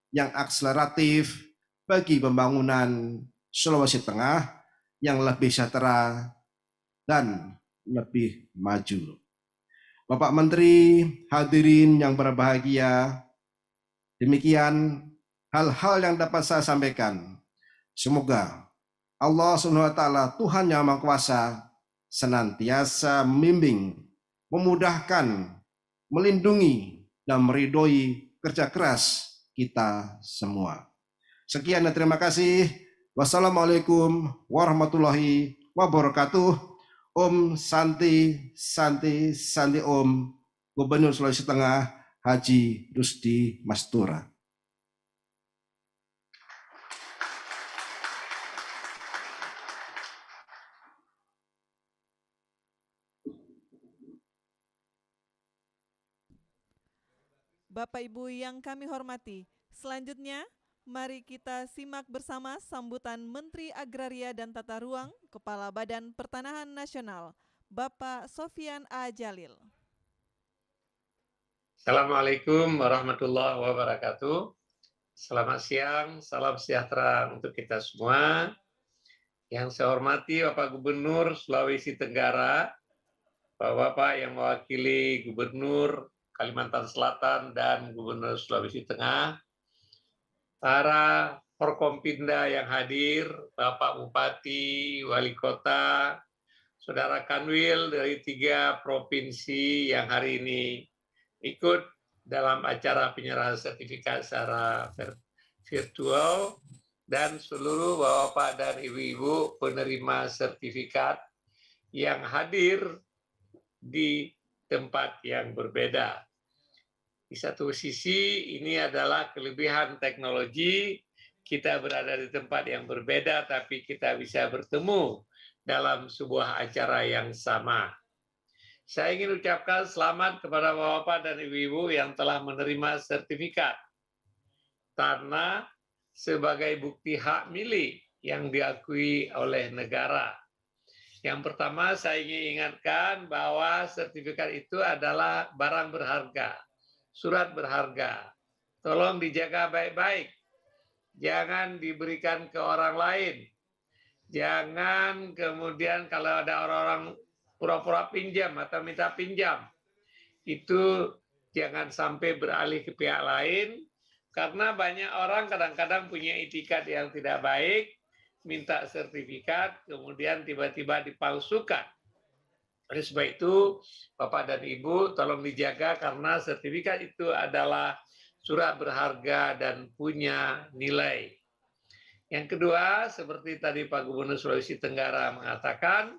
yang akseleratif bagi pembangunan Sulawesi Tengah yang lebih sejahtera dan lebih maju. Bapak Menteri, hadirin yang berbahagia, demikian hal-hal yang dapat saya sampaikan. Semoga Allah Subhanahu wa taala, Tuhan yang Maha Kuasa, senantiasa membimbing, memudahkan, melindungi, dan meridhoi kerja keras kita semua. Sekian dan terima kasih. Wassalamualaikum warahmatullahi wabarakatuh. Om Santi Santi Santi Om, Gubernur Sulawesi Tengah Haji Rusdi Mastura. Bapak Ibu yang kami hormati, selanjutnya mari kita simak bersama sambutan Menteri Agraria dan Tata Ruang, Kepala Badan Pertanahan Nasional, Bapak Sofyan A. Jalil. Assalamualaikum warahmatullahi wabarakatuh. Selamat siang, salam sejahtera untuk kita semua. Yang saya hormati Bapak Gubernur Sulawesi Tenggara, Bapak-Bapak yang mewakili Gubernur Kalimantan Selatan dan Gubernur Sulawesi Tengah, para Forkompinda yang hadir, Bapak Bupati, Wali Kota, Saudara Kanwil dari 3 provinsi yang hari ini ikut dalam acara penyerahan sertifikat secara virtual, dan seluruh bapak-bapak dan ibu-ibu penerima sertifikat yang hadir di tempat yang berbeda. Di satu sisi ini adalah kelebihan teknologi, kita berada di tempat yang berbeda tapi kita bisa bertemu dalam sebuah acara yang sama. Saya ingin ucapkan selamat kepada bapak-bapak dan ibu-ibu yang telah menerima sertifikat tanah sebagai bukti hak milik yang diakui oleh negara. Yang pertama, saya ingin ingatkan bahwa sertifikat itu adalah barang berharga, surat berharga. Tolong dijaga baik-baik. Jangan diberikan ke orang lain. Jangan kemudian kalau ada orang-orang pura-pura pinjam atau minta pinjam, itu jangan sampai beralih ke pihak lain, karena banyak orang kadang-kadang punya itikat yang tidak baik, minta sertifikat, kemudian tiba-tiba dipalsukan. Oleh sebab itu, Bapak dan Ibu, tolong dijaga karena sertifikat itu adalah surat berharga dan punya nilai. Yang kedua, seperti tadi Pak Gubernur Sulawesi Tenggara mengatakan,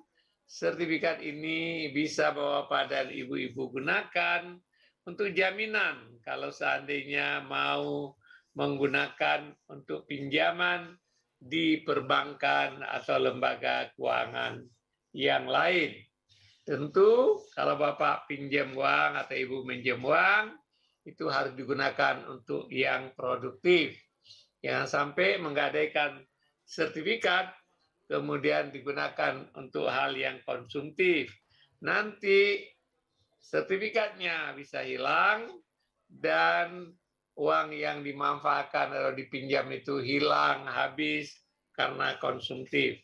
sertifikat ini bisa Bapak dan Ibu-ibu gunakan untuk jaminan kalau seandainya mau menggunakan untuk pinjaman di perbankan atau lembaga keuangan yang lain. Tentu kalau Bapak pinjam uang atau Ibu minjam uang, itu harus digunakan untuk yang produktif. Jangan sampai menggadaikan sertifikat kemudian digunakan untuk hal yang konsumtif. Nanti sertifikatnya bisa hilang dan uang yang dimanfaatkan atau dipinjam itu hilang, habis karena konsumtif.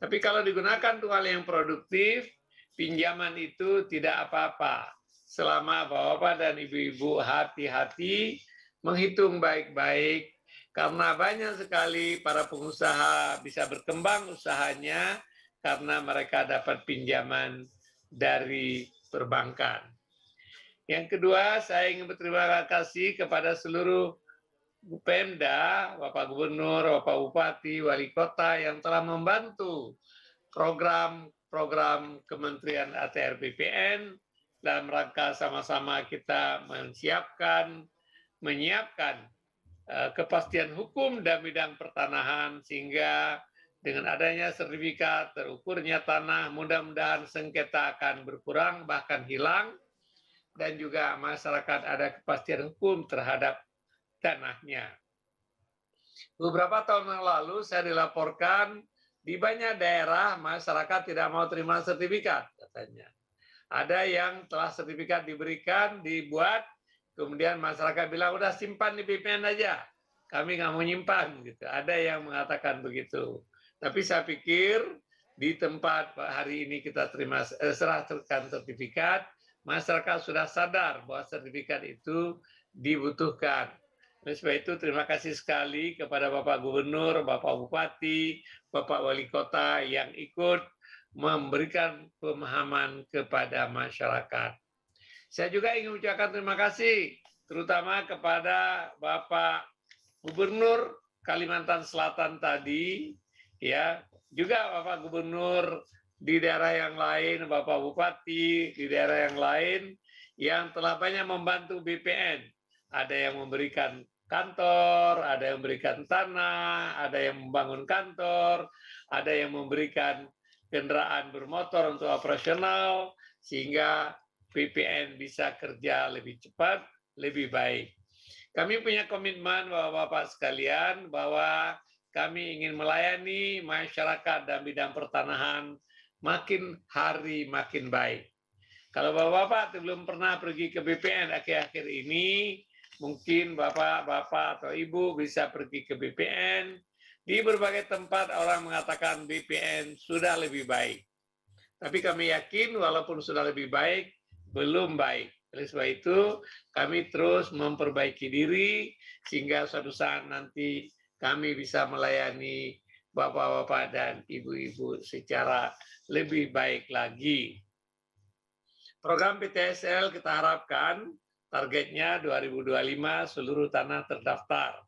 Tapi kalau digunakan untuk hal yang produktif, pinjaman itu tidak apa-apa. Selama Bapak dan Ibu-ibu hati-hati, menghitung baik-baik, karena banyak sekali para pengusaha bisa berkembang usahanya karena mereka dapat pinjaman dari perbankan. Yang kedua, saya ingin berterima kasih kepada seluruh Pemda, Bapak Gubernur, Bapak Bupati, Wali Kota yang telah membantu program Kementerian ATR BPN dalam rangka sama-sama kita menyiapkan kepastian hukum dalam bidang pertanahan sehingga dengan adanya sertifikat terukurnya tanah, mudah-mudahan sengketa akan berkurang bahkan hilang dan juga masyarakat ada kepastian hukum terhadap tanahnya. Beberapa tahun yang lalu saya dilaporkan di banyak daerah masyarakat tidak mau terima sertifikat katanya. Ada yang telah sertifikat diberikan, dibuat, kemudian masyarakat bilang, udah simpan di BPN aja, kami nggak mau nyimpan. Gitu. Ada yang mengatakan begitu. Tapi saya pikir di tempat hari ini kita serahkan sertifikat, masyarakat sudah sadar bahwa sertifikat itu dibutuhkan. Oleh sebab itu terima kasih sekali kepada Bapak Gubernur, Bapak Bupati, Bapak Wali Kota yang ikut memberikan pemahaman kepada masyarakat. Saya juga ingin mengucapkan terima kasih terutama kepada Bapak Gubernur Kalimantan Selatan tadi, ya, juga Bapak Gubernur di daerah yang lain, Bapak Bupati di daerah yang lain yang telah banyak membantu BPN. Ada yang memberikan kantor, ada yang memberikan tanah, ada yang membangun kantor, ada yang memberikan kendaraan bermotor untuk operasional sehingga BPN bisa kerja lebih cepat, lebih baik. Kami punya komitmen Bapak-Bapak sekalian bahwa kami ingin melayani masyarakat dalam bidang pertanahan makin hari makin baik. Kalau Bapak-Bapak belum pernah pergi ke BPN akhir-akhir ini, mungkin Bapak-Bapak atau Ibu bisa pergi ke BPN. Di berbagai tempat orang mengatakan BPN sudah lebih baik. Tapi kami yakin walaupun sudah lebih baik, belum baik. Oleh sebab itu, kami terus memperbaiki diri sehingga suatu saat nanti kami bisa melayani Bapak-bapak dan Ibu-ibu secara lebih baik lagi. Program PTSL kita harapkan targetnya 2025 seluruh tanah terdaftar.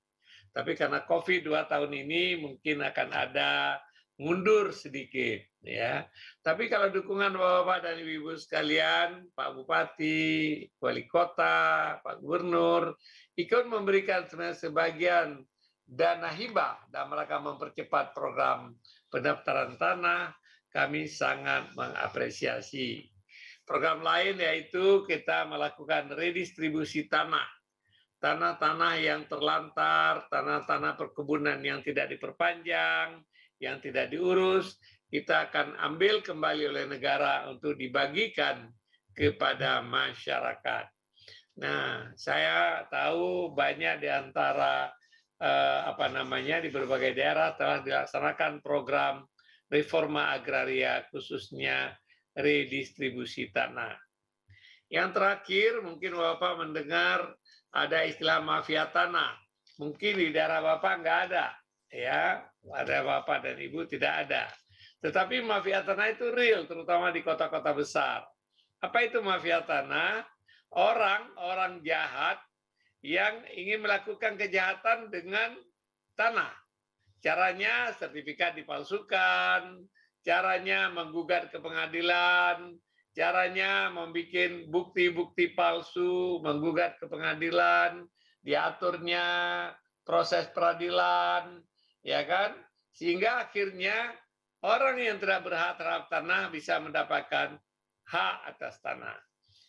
Tapi karena COVID 2 tahun ini mungkin akan ada mundur sedikit ya. Tapi kalau dukungan Bapak-bapak dan Ibu-ibu sekalian, Pak Bupati, Wali Kota, Pak Gubernur ikut memberikan sebagian dana hibah dalam rangka mempercepat program pendaftaran tanah, kami sangat mengapresiasi. Program lain yaitu kita melakukan redistribusi tanah. Tanah-tanah yang terlantar, tanah-tanah perkebunan yang tidak diperpanjang, yang tidak diurus, kita akan ambil kembali oleh negara untuk dibagikan kepada masyarakat. Nah, saya tahu banyak di antara di berbagai daerah telah dilaksanakan program reforma agraria, khususnya redistribusi tanah. Yang terakhir, mungkin Bapak mendengar ada istilah mafia tanah. Mungkin di daerah Bapak nggak ada, ya, ada Bapak dan Ibu tidak ada. Tetapi mafia tanah itu real, terutama di kota-kota besar. Apa itu mafia tanah? Orang jahat yang ingin melakukan kejahatan dengan tanah. Caranya sertifikat dipalsukan, caranya menggugat ke pengadilan, caranya membuat bukti-bukti palsu, menggugat ke pengadilan, diaturnya proses peradilan, ya kan? Sehingga akhirnya orang yang tidak berhak terhadap tanah bisa mendapatkan hak atas tanah.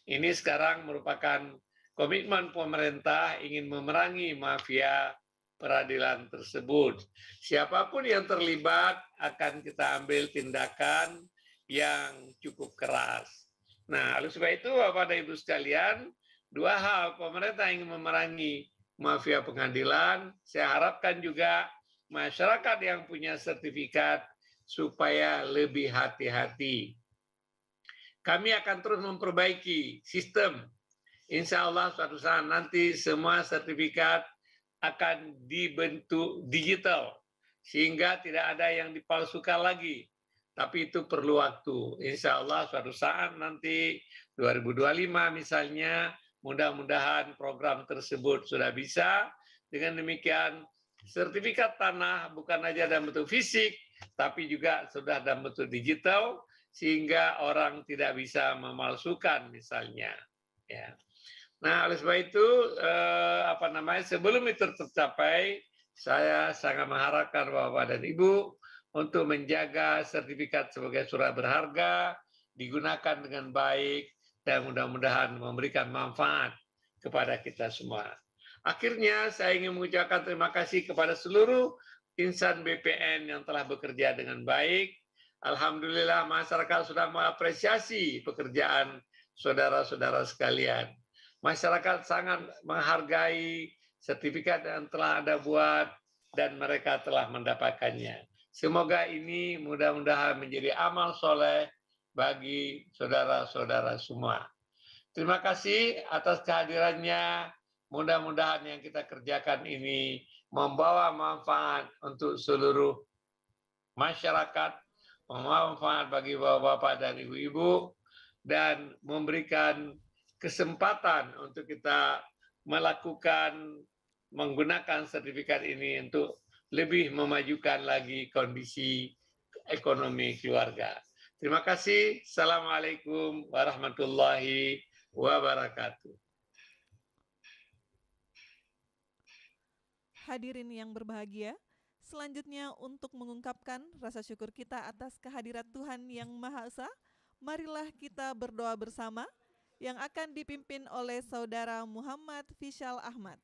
Ini sekarang merupakan komitmen pemerintah ingin memerangi mafia peradilan tersebut. Siapapun yang terlibat akan kita ambil tindakan yang cukup keras. Nah, oleh sebab itu Bapak dan Ibu sekalian, dua hal, pemerintah ingin memerangi mafia pengadilan, saya harapkan juga masyarakat yang punya sertifikat supaya lebih hati-hati. Kami akan terus memperbaiki sistem. Insya Allah suatu saat nanti semua sertifikat akan dibentuk digital, sehingga tidak ada yang dipalsukan lagi. Tapi itu perlu waktu. Insya Allah suatu saat nanti 2025 misalnya, mudah-mudahan program tersebut sudah bisa. Dengan demikian, sertifikat tanah bukan saja dalam bentuk fisik, tapi juga sudah dalam bentuk digital, sehingga orang tidak bisa memalsukan misalnya. Ya. Nah, oleh sebab itu, sebelum itu tercapai, saya sangat mengharapkan Bapak dan Ibu untuk menjaga sertifikat sebagai surat berharga, digunakan dengan baik, dan mudah-mudahan memberikan manfaat kepada kita semua. Akhirnya, saya ingin mengucapkan terima kasih kepada seluruh insan BPN yang telah bekerja dengan baik. Alhamdulillah, masyarakat sudah mengapresiasi pekerjaan saudara-saudara sekalian. Masyarakat sangat menghargai sertifikat yang telah Anda buat dan mereka telah mendapatkannya. Semoga ini mudah-mudahan menjadi amal soleh bagi saudara-saudara semua. Terima kasih atas kehadirannya. Mudah-mudahan yang kita kerjakan ini membawa manfaat untuk seluruh masyarakat, membawa manfaat bagi bapak-bapak dan ibu-ibu, dan memberikan kesempatan untuk kita menggunakan sertifikat ini untuk lebih memajukan lagi kondisi ekonomi keluarga. Terima kasih. Assalamualaikum warahmatullahi wabarakatuh. Hadirin yang berbahagia, selanjutnya untuk mengungkapkan rasa syukur kita atas kehadirat Tuhan Yang Maha Esa, marilah kita berdoa bersama yang akan dipimpin oleh Saudara Muhammad Fishal Ahmad.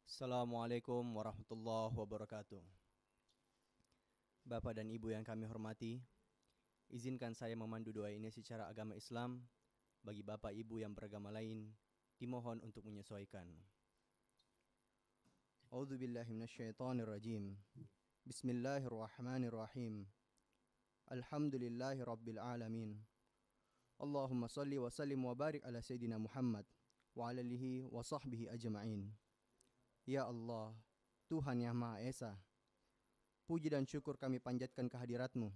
Assalamualaikum warahmatullahi wabarakatuh. Bapak dan Ibu yang kami hormati, izinkan saya memandu doa ini secara agama Islam. Bagi Bapak Ibu yang beragama lain, dimohon untuk menyesuaikan. A'udzubillahi minasyaitonirrajim. Bismillahirrahmanirrahim. Alhamdulillahi rabbil alamin. Allahumma salli wa sallim wa barik ala Sayyidina Muhammad wa ala alihi wa sahbihi ajma'in. Ya Allah, Tuhan Yang Maha Esa, puji dan syukur kami panjatkan kehadirat-Mu.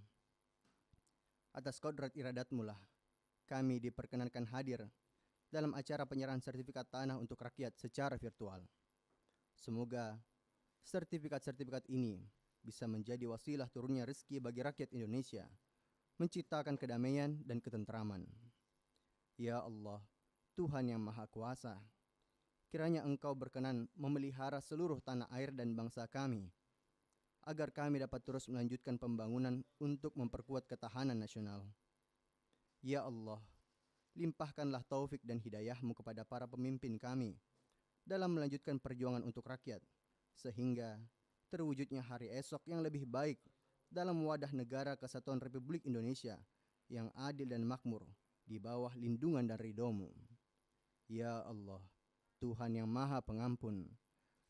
Atas kodrat iradat-Mu lah kami diperkenankan hadir dalam acara penyerahan sertifikat tanah untuk rakyat secara virtual. Semoga sertifikat-sertifikat ini bisa menjadi wasilah turunnya rezeki bagi rakyat Indonesia, menciptakan kedamaian dan ketentraman. Ya Allah, Tuhan yang Maha Kuasa, kiranya Engkau berkenan memelihara seluruh tanah air dan bangsa kami, agar kami dapat terus melanjutkan pembangunan untuk memperkuat ketahanan nasional. Ya Allah, limpahkanlah taufik dan hidayah-Mu kepada para pemimpin kami dalam melanjutkan perjuangan untuk rakyat, sehingga terwujudnya hari esok yang lebih baik dalam wadah negara kesatuan Republik Indonesia yang adil dan makmur di bawah lindungan dan ridho-Mu. Ya Allah, Tuhan yang Maha Pengampun,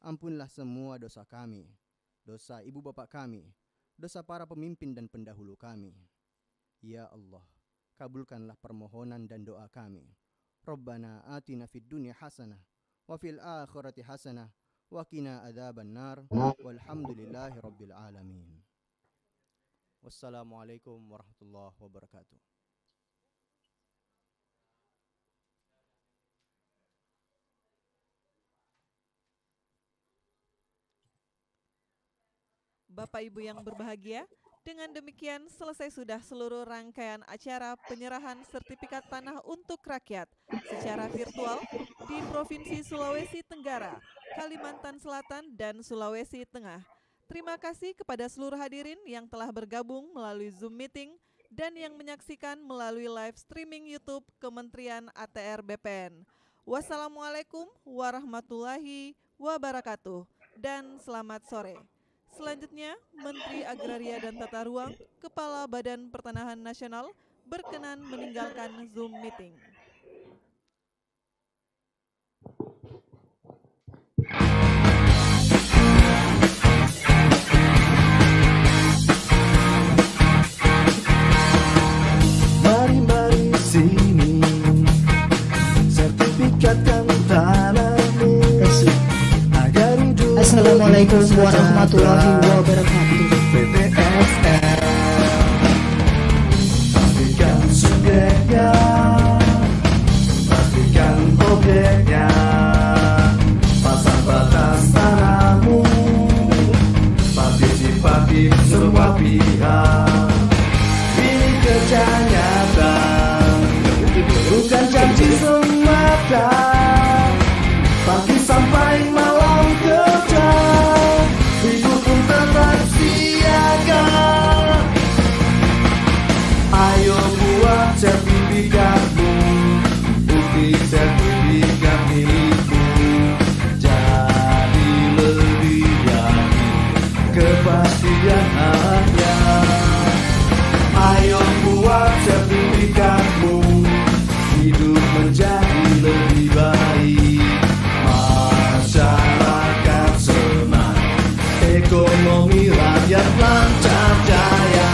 ampunlah semua dosa kami, dosa ibu bapak kami, dosa para pemimpin dan pendahulu kami. Ya Allah, kabulkanlah permohonan dan doa kami. Rabbana atina fid dunya hasanah wa fil akhirati hasanah wa qina adzabannar walhamdulillahi rabbil alamin. Wassalamualaikum warahmatullahi wabarakatuh. Bapak Ibu yang berbahagia, dengan demikian selesai sudah seluruh rangkaian acara penyerahan sertifikat tanah untuk rakyat secara virtual di Provinsi Sulawesi Tenggara, Kalimantan Selatan, dan Sulawesi Tengah. Terima kasih kepada seluruh hadirin yang telah bergabung melalui Zoom Meeting dan yang menyaksikan melalui live streaming YouTube Kementerian ATR BPN. Wassalamualaikum warahmatullahi wabarakatuh dan selamat sore. Selanjutnya, Menteri Agraria dan Tata Ruang, Kepala Badan Pertanahan Nasional, berkenan meninggalkan Zoom Meeting. Mari sini, sertifikatkan tanahmu agar hidup. Assalamualaikum warahmatullahi wabarakatuh. PTSN, pastikan subjeknya, pastikan objeknya, pasang batas tanahmu, partisipatif semua pihak. Ini kerja nyata, bukan janji semata. Pagi sampai malam kerja, ibu pun tetap siaga. Ayo buat sertifikatmu, bukti sertifikat milikmu. Jadi lebih yakin kepastian hanya. Ayo buat sertifikatmu, hidup menjadi lebih baik. Masyarakat senang, ekonomi rakyat lancar jaya.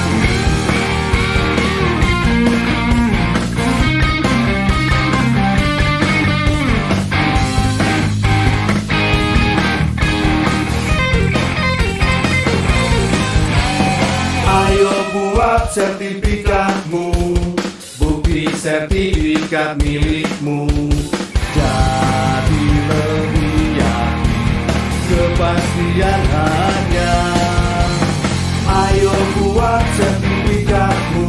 Ayo buat sertifikatmu, bukti sertifikat milikmu. Jadi lebih yakin kepastian hanya. Ayo buat sertifikatmu,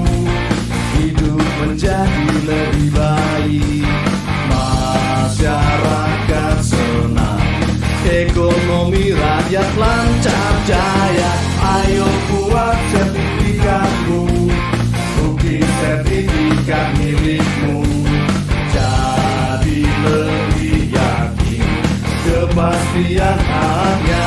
hidup menjadi lebih baik. Masyarakat senang, ekonomi rakyat lancar jaya. Ayo buat sertifikatmu, bukti sertifikat milikmu. Jadi lebih yakin kepastian hanya.